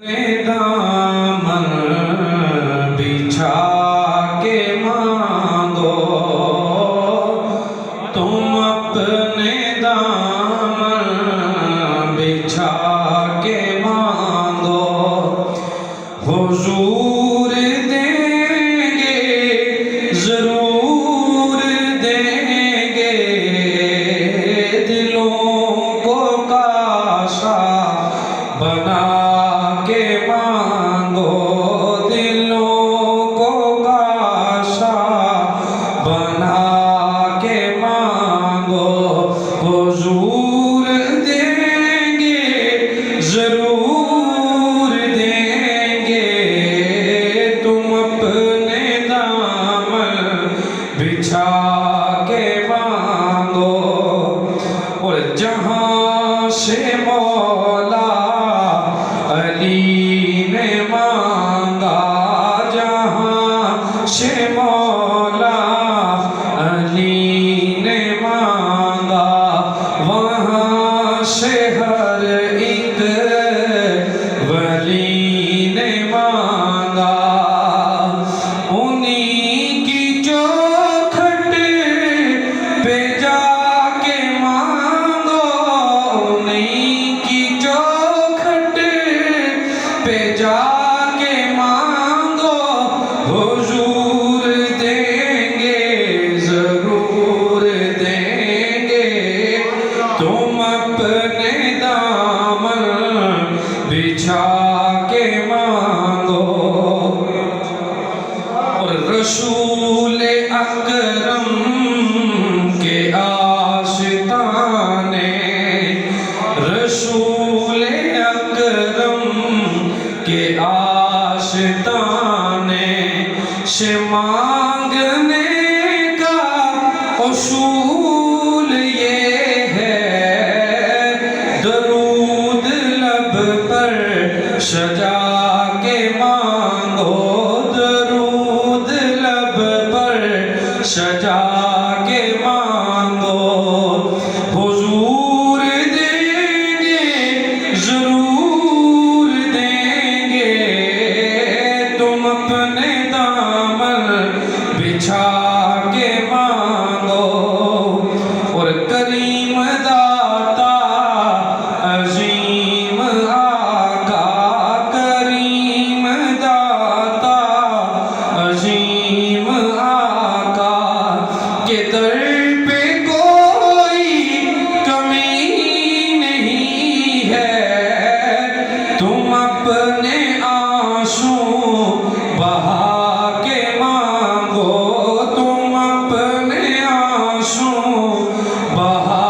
دامن بچھا کے مانگو تم اپنے دامن بچھا کے مانگو حضور دیں گے ضرور دیں گے دلوں کو کاشا بنا کے مانگو دلوں کو کاشا بنا کے مانگو حضور دیں گے ضرور دیں گے تم اپنے دامن بچھا کے مانگو اور جہاں سے مولا علی نے مانگا جہاں سے مولا علی نے مانگا وہاں سے ہر ایک ولی نے مانگا انہی کی چوکھٹ پہ جا کے مانگو انہی کی چوکھٹ پہ جا کے مانگو حضور دیں گے ضرور دیں گے تم اپنے دامن بچھا کے مانگو اور رسول اکرم کے آستانے رسول اکرم کے آستانے سے مانگنے کا اصول یہ ہے درود لب پر سجا کے مانگو درود لب پر سجا کے مانگو حضور دیں گے ضرور دیں گے تم اپنے دامن بچھا کے مانگو اور کریم داتا عظیم آقا کریم داتا عظیم آقا کے در پہ کوئی کمی نہیں ہے تم اپنے آنسو بہا کے مانگو تم اپنے آنسو بہا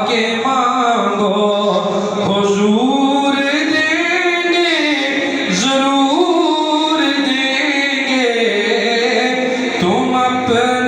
کے مانگو حضور دیں گے ضرور دیں گے تم اپنے